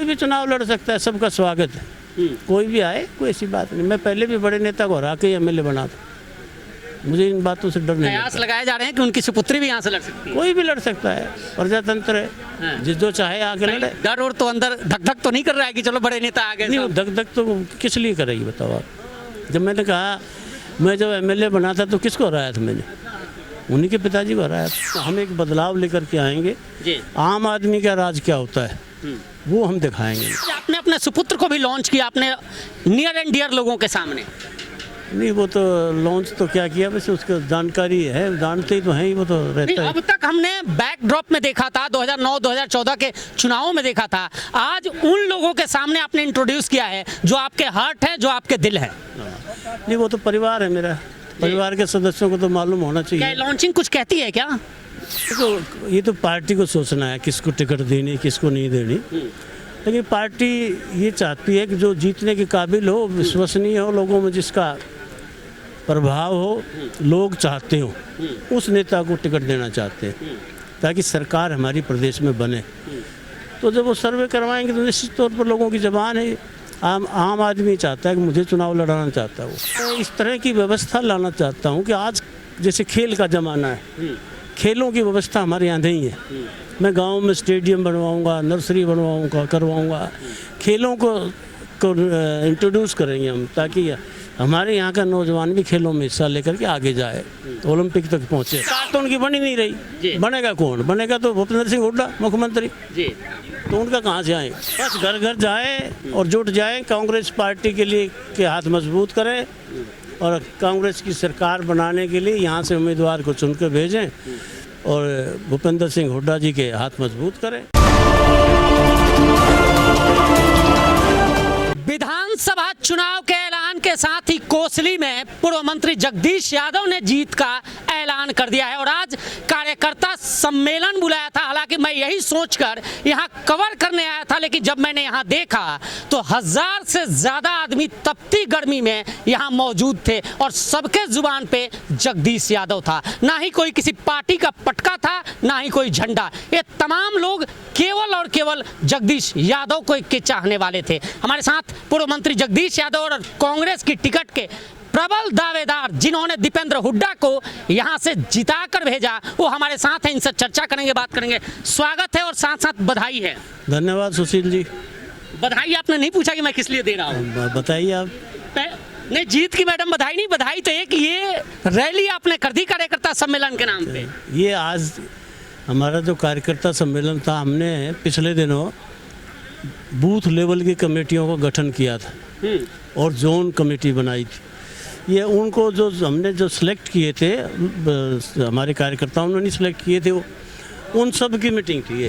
कोई भी चुनाव लड़ सकता है, सबका स्वागत है। कोई भी आए, कोई ऐसी बात नहीं। मैं पहले भी बड़े नेता को हरा के एमएलए बना था, मुझे इन बातों से डर नहीं। कयास लगाए जा रहे हैं कि उनकी सुपुत्री भी यहाँ से लड़ सकती है। कोई भी लड़ सकता है, प्रजातंत्र है। हाँ। जिस जो चाहे आगे लड़े। डर और तो अंदर धक धक तो नहीं कर रहा है कि चलो बड़े नेता आ गए नहीं, साहब। धक धक तो किस लिए करेगी बताओ आप। जब मैंने कहा, मैं जब एमएलए बना था तो किसको हराया था मैंने? उन्हीं के पिताजी को हराया था। हम एक बदलाव लेकर के आएंगे। जी। आम आदमी का राज क्या होता है वो हम दिखाएंगे। आपने अपने सुपुत्र को भी लॉन्च किया अपने नियर एंड डियर लोगों के सामने। नहीं, वो तो लॉन्च तो क्या किया, वैसे उसका जानकारी है, जानते ही तो हैं ही, वो तो रहता है। अब तक हमने बैकड्रॉप में देखा था, 2009-2014 के चुनावों में देखा था। आज उन लोगों के सामने आपने इंट्रोड्यूस किया है जो आपके हार्ट है, जो आपके दिल है। नहीं, वो तो परिवार है मेरा, परिवार के सदस्यों को तो मालूम होना क्या चाहिए। लॉन्चिंग कुछ कहती है क्या? तो ये तो पार्टी को सोचना है किसको टिकट देनी, किसको नहीं देनी। लेकिन पार्टी ये चाहती है कि जो जीतने के काबिल हो, विश्वसनीय हो, लोगों में जिसका प्रभाव हो, लोग चाहते हो, उस नेता को टिकट देना चाहते हैं ताकि सरकार हमारी प्रदेश में बने। तो जब वो सर्वे करवाएंगे तो निश्चित तौर पर लोगों की ज़बान है। आम आदमी चाहता है कि मुझे चुनाव लड़ाना चाहता है। वो इस तरह की व्यवस्था लाना चाहता हूँ कि आज जैसे खेल का ज़माना है, खेलों की व्यवस्था हमारे यहाँ नहीं है। मैं गांव में स्टेडियम बनवाऊंगा, नर्सरी बनवाऊंगा, करवाऊंगा। खेलों को इंट्रोड्यूस करेंगे हम, ताकि हमारे यहाँ का नौजवान भी खेलों में हिस्सा लेकर के आगे जाए, ओलंपिक तक पहुँचे। कार तो उनकी बनी नहीं रही, बनेगा कौन? बनेगा तो भूपेंद्र सिंह हुड्डा मुख्यमंत्री जी। तो उनका कहाँ से आए? बस घर घर जाए और जुट जाए, कांग्रेस पार्टी के लिए के हाथ मजबूत करें और कांग्रेस की सरकार बनाने के लिए यहाँ से उम्मीदवार को चुन के भेजें और भूपेंद्र सिंह हुड्डा जी के हाथ मजबूत करें। विधानसभा चुनाव के ऐलान के साथ ही कोसली में पूर्व मंत्री जगदीश यादव ने जीत का ऐलान कर दिया है और आज कार्यकर्ता सम्मेलन बुलाया था। हालांकि मैं यही सोचकर यहां कवर करने आया था, लेकिन जब मैंने यहां देखा तो 1000 से ज्यादा आदमी तपती गर्मी में यहां मौजूद थे और सबके जुबान पे जगदीश यादव था। ना ही कोई किसी पार्टी का पटका था, ना ही कोई झंडा। ये तमाम लोग केवल और केवल जगदीश यादव को के चाहने वाले थे। हमारे साथ पूर्व मंत्री जगदीश यादव और कांग्रेस की टिकट के प्रबल दावेदार जिन्होंने दीपेंद्र हुड्डा को यहां से जिता कर भेजा, वो हमारे साथ हैं। इनसे चर्चा करेंगे, बात करेंगे। स्वागत है और साथ साथ बधाई है। धन्यवाद सुशील जी। बधाई आपने नहीं पूछा कि मैं किस लिए दे रहा हूँ, बताइए आप। नहीं, जीत की मैडम बधाई नहीं, बधाई तो एक ये रैली आपने कर दी कार्यकर्ता सम्मेलन के नाम पे। ये आज हमारा जो कार्यकर्ता सम्मेलन था, हमने पिछले दिनों बूथ लेवल की कमेटियों का गठन किया था और जोन कमेटी बनाई थी। ये उनको जो हमने जो सिलेक्ट किए थे, हमारे कार्यकर्ताओं ने नहीं सिलेक्ट किए थे, वो उन सब की मीटिंग थी।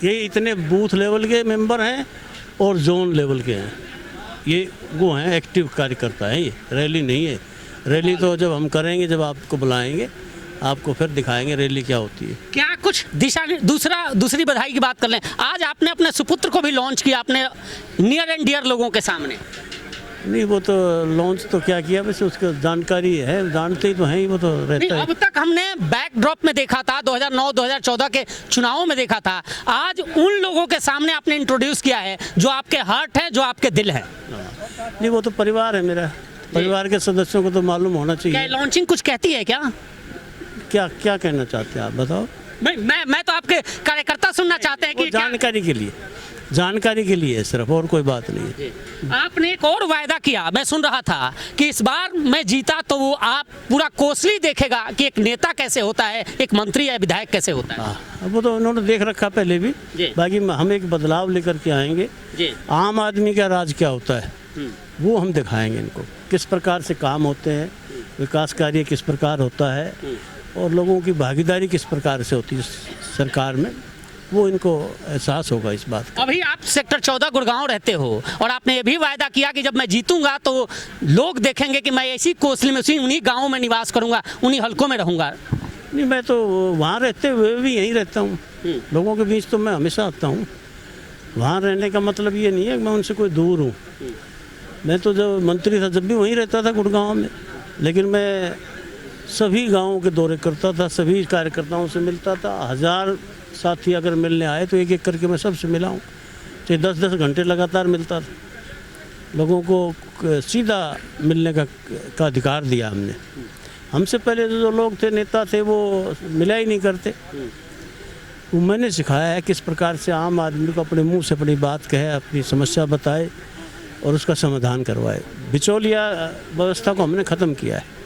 ये इतने बूथ लेवल के मेंबर हैं और जोन लेवल के हैं। ये वो हैं, एक्टिव कार्यकर्ता हैं। ये रैली नहीं है। रैली तो जब हम करेंगे, जब आपको बुलाएंगे, आपको फिर दिखाएंगे रैली क्या होती है। क्या कुछ दिशा दूसरी बधाई की बात कर लें, आज आपने अपने सुपुत्र को भी लॉन्च किया अपने नियर एंड डियर लोगों के सामने। नहीं, वो तो लॉन्च तो क्या किया, वैसे उसका जानकारी है, जानते ही तो हैं ही, वो तो रहता है। अब तक हमने बैकड्रॉप में देखा था, 2009-2014 के चुनावों में देखा था। आज उन लोगों के सामने आपने इंट्रोड्यूस किया है जो आपके हार्ट है, जो आपके दिल है। नहीं, वो तो परिवार है मेरा, परिवार के सदस्यों को तो मालूम होना चाहिए। क्या लॉन्चिंग कुछ कहती है क्या? क्या क्या कहना चाहते हैं आप, बताओ। मैं तो आपके कार्यकर्ता सुनना चाहते हैं कि जानकारी के लिए सिर्फ, और कोई बात नहीं है। आपने एक और वायदा किया, मैं सुन रहा था कि इस बार मैं जीता तो वो आप पूरा कोसली देखेगा कि एक नेता कैसे होता है, एक मंत्री या विधायक कैसे होता है। वो तो उन्होंने देख रखा पहले भी। बाकी हम एक बदलाव लेकर के आएंगे। आम आदमी का राज क्या होता है वो हम दिखाएंगे इनको, किस प्रकार से काम होते हैं, विकास कार्य किस प्रकार होता है और लोगों की भागीदारी किस प्रकार से होती है सरकार में, वो इनको एहसास होगा इस बात का। अभी आप सेक्टर 14 गुड़गांव रहते हो और आपने ये भी वायदा किया कि जब मैं जीतूंगा तो लोग देखेंगे कि मैं ऐसी कोसली में उन्हीं गाँव में निवास करूंगा, उन्हीं हलकों में रहूंगा। नहीं, मैं तो वहाँ रहते हुए भी यहीं रहता हूँ। लोगों के बीच तो मैं हमेशा आता हूँ। वहाँ रहने का मतलब ये नहीं है कि मैं उनसे कोई दूर हूँ। मैं तो जब मंत्री था जब भी वहीं रहता था गुड़गांव में, लेकिन मैं सभी गाँवों के दौरे करता था, सभी कार्यकर्ताओं से मिलता था। 1000 साथी अगर मिलने आए तो एक एक करके मैं सबसे मिला हूँ। तो 10-10 घंटे लगातार मिलता था। लोगों को सीधा मिलने का अधिकार दिया हमने। हमसे पहले जो लोग थे, नेता थे, वो मिला ही नहीं करते। वो मैंने सिखाया है किस प्रकार से आम आदमी को अपने मुंह से अपनी बात कहे, अपनी समस्या बताए और उसका समाधान करवाए। बिचौलिया व्यवस्था को हमने ख़त्म किया है।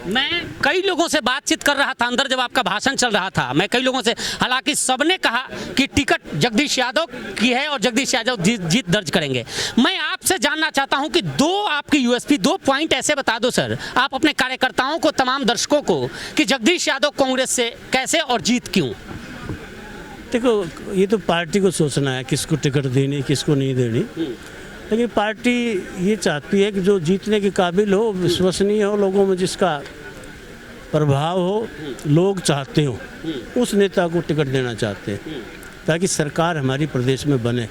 मैं कई लोगों से बातचीत कर रहा था अंदर जब आपका भाषण चल रहा था, मैं कई लोगों से, हालांकि सबने कहा कि टिकट जगदीश यादव की है और जगदीश यादव जीत दर्ज करेंगे। मैं आपसे जानना चाहता हूं कि दो आपकी यूएसपी, 2 पॉइंट ऐसे बता दो सर, आप अपने कार्यकर्ताओं को, तमाम दर्शकों को, कि जगदीश यादव कांग्रेस से कैसे और जीत क्यों। देखो, ये तो पार्टी को सोचना है किसको टिकट देनी, किसको नहीं देनी। लेकिन पार्टी ये चाहती है कि जो जीतने के काबिल हो, विश्वसनीय हो, लोगों में जिसका प्रभाव हो, लोग चाहते हो, उस नेता को टिकट देना चाहते हैं ताकि सरकार हमारी प्रदेश में बने।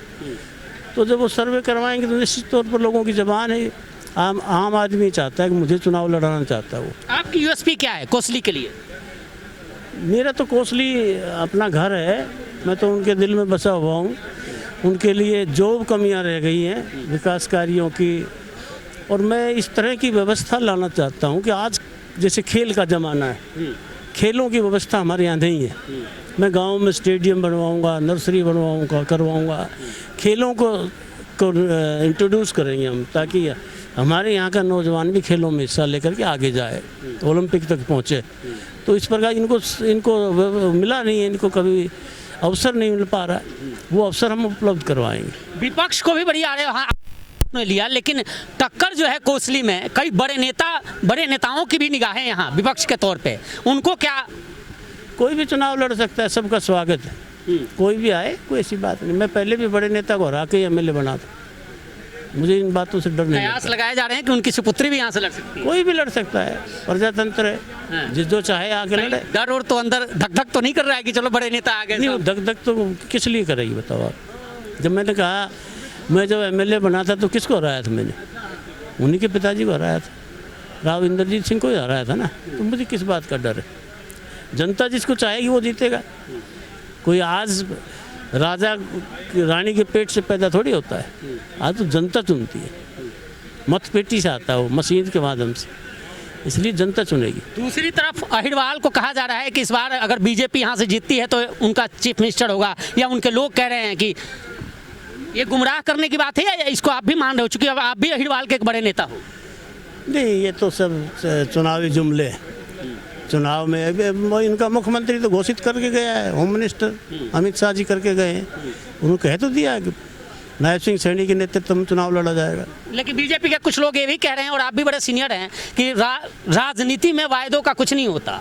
तो जब वो सर्वे करवाएंगे तो निश्चित तौर पर लोगों की ज़बान है, आम आदमी चाहता है कि मुझे चुनाव लड़ाना चाहता है वो। आपकी यूएसपी क्या है कोसली के लिए? मेरा तो कोसली अपना घर है, मैं तो उनके दिल में बसा हुआ हूँ। उनके लिए जो कमियां रह गई हैं विकास कार्यों की, और मैं इस तरह की व्यवस्था लाना चाहता हूं कि आज जैसे खेल का ज़माना है, खेलों की व्यवस्था हमारे यहाँ नहीं है। मैं गांव में स्टेडियम बनवाऊंगा, नर्सरी बनवाऊंगा, करवाऊंगा, खेलों को इंट्रोड्यूस करेंगे हम, ताकि हमारे यहाँ का नौजवान भी खेलों में हिस्सा लेकर के आगे जाए, ओलंपिक तक पहुँचे। तो इस प्रकार इनको मिला नहीं है, इनको कभी अवसर नहीं मिल पा रहा है, वो अवसर हम उपलब्ध करवाएंगे। विपक्ष को भी बड़ी आ रहे लिया, लेकिन टक्कर जो है कोसली में, कई बड़े नेताओं की भी निगाहें यहाँ विपक्ष के तौर पे, उनको क्या? कोई भी चुनाव लड़ सकता है, सबका स्वागत है, कोई भी आए, कोई ऐसी बात नहीं। मैं पहले भी बड़े नेता को हरा के एमएलए बना था, मुझे इन बातों से डर नहीं। प्रयास लगाए जा रहे हैं कि उनकी सुपुत्री भी यहाँ से लड़ सकती है। कोई भी लड़ सकता है, प्रजातंत्र है, जिस जो चाहे आगे लड़े। डर और तो अंदर धक धक तो नहीं कर रहा है कि चलो बड़े नेता आ गए? नहीं, धक धक तो किस लिए करेगी बताओ आप। जब मैंने कहा, मैं जब एमएलए बना था तो किसको हराया था मैंने? उन्हीं के पिताजी को हराया था, राव इंद्रजीत सिंह को ही हराया था ना। तो मुझे किस बात का डर है? जनता जिसको चाहेगी वो जीतेगा। कोई आज राजा रानी के पेट से पैदा थोड़ी होता है, आज तो जनता चुनती है, मत पेटी से आता है वो, मशीन के माध्यम से, इसलिए जनता चुनेगी। दूसरी तरफ अहिरवाल को कहा जा रहा है कि इस बार अगर बीजेपी यहाँ से जीतती है तो उनका चीफ मिनिस्टर होगा, या उनके लोग कह रहे हैं कि ये गुमराह करने की बात है, या इसको आप भी मान रहे हो, चूंकि अब आप भी अहिरवाल के एक बड़े नेता हो? नहीं, ये तो सब चुनावी जुमले हैं। चुनाव में वो इनका मुख्यमंत्री तो घोषित करके गया है, होम मिनिस्टर अमित शाह जी करके गए हैं, उन्होंने कह तो दिया है कि नायब सिंह सैनी के नेतृत्व में चुनाव लड़ा जाएगा। लेकिन बीजेपी के कुछ लोग ये भी कह रहे हैं, और आप भी बड़े सीनियर हैं, कि राजनीति में वायदों का कुछ नहीं होता।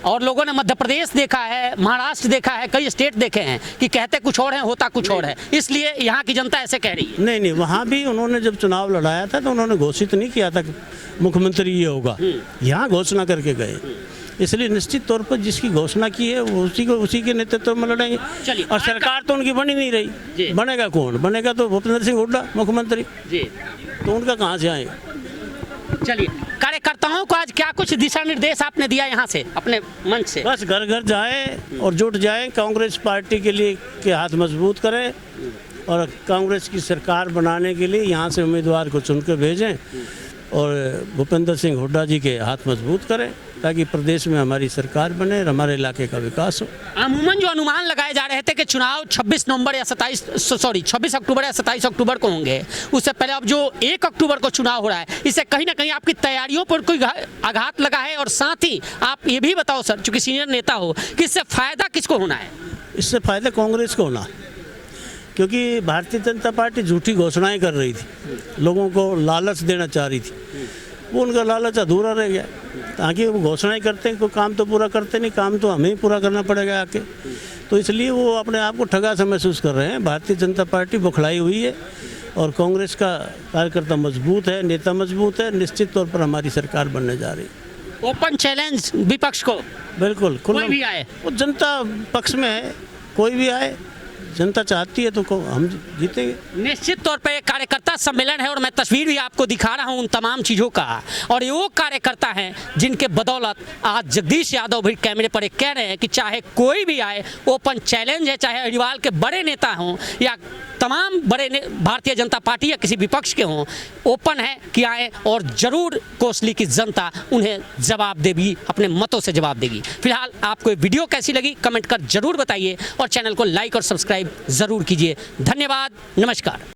और लोगों ने मध्य प्रदेश देखा है, महाराष्ट्र देखा है, कई स्टेट देखे हैं कि कहते कुछ और है, होता कुछ और है, इसलिए यहाँ की जनता ऐसे कह रही है। नहीं, वहाँ भी उन्होंने जब चुनाव लड़ाया था तो उन्होंने घोषित नहीं किया था कि मुख्यमंत्री ये होगा, यहाँ घोषणा करके गए। इसलिए निश्चित तौर पर जिसकी घोषणा की है वो उसी के नेतृत्व में लड़ेंगे। और सरकार तो उनकी बनी नहीं रही, बनेगा कौन? बनेगा तो भूपेंद्र सिंह हुड्डा मुख्यमंत्री जी, तो उनका कहाँ से आएगा? चलिए, कार्यकर्ताओं को आज क्या कुछ दिशा निर्देश आपने दिया यहाँ से अपने मंच से? बस घर घर जाए और जुट जाए, कांग्रेस पार्टी के लिए के हाथ मजबूत करें और कांग्रेस की सरकार बनाने के लिए यहाँ से उम्मीदवार को चुन के भेजें और भूपेंद्र सिंह हुड्डा जी के हाथ मजबूत करें ताकि प्रदेश में हमारी सरकार बने और हमारे इलाके का विकास हो। अमूमन जो अनुमान लगाए जा रहे थे कि चुनाव 26 अक्टूबर या 27 अक्टूबर को होंगे, उससे पहले अब जो 1 अक्टूबर को चुनाव हो रहा है, इससे कहीं ना कहीं आपकी तैयारियों पर कोई आघात लगा है? और साथ ही आप ये भी बताओ सर, चूंकि सीनियर नेता हो, कि इससे फायदा किसको होना है? इससे फायदा कांग्रेस को होना, क्योंकि भारतीय जनता पार्टी झूठी घोषणाएं कर रही थी, लोगों को लालच देना चाह रही थी, वो उनका लालच अधूरा रह गया। ताकि वो घोषणाएं करते हैं, कोई काम तो पूरा करते नहीं, काम तो हमें ही पूरा करना पड़ेगा आके, तो इसलिए वो अपने आप को ठगा सा महसूस कर रहे हैं। भारतीय जनता पार्टी बौखलाई हुई है और कांग्रेस का कार्यकर्ता मजबूत है, नेता मजबूत है, निश्चित तौर पर हमारी सरकार बनने जा रही है। ओपन चैलेंज विपक्ष को, बिल्कुल, कोई भी आए, वो जनता पक्ष में है, कोई भी आए, जनता चाहती है तो हम जीतेंगे। निश्चित तौर पर एक कार्यकर्ता सम्मेलन है और मैं तस्वीर भी आपको दिखा रहा हूं उन तमाम चीज़ों का, और ये वो कार्यकर्ता हैं जिनके बदौलत आज जगदीश यादव भी कैमरे पर एक कह रहे हैं कि चाहे कोई भी आए, ओपन चैलेंज है, चाहे अग्रवाल के बड़े नेता हों या तमाम बड़े भारतीय जनता पार्टी या किसी विपक्ष के हों, ओपन है कि आए और जरूर कोसली की जनता उन्हें जवाब देगी, अपने मतों से जवाब देगी। फिलहाल आपको ये वीडियो कैसी लगी कमेंट कर जरूर बताइए और चैनल को लाइक और सब्सक्राइब जरूर कीजिए। धन्यवाद, नमस्कार।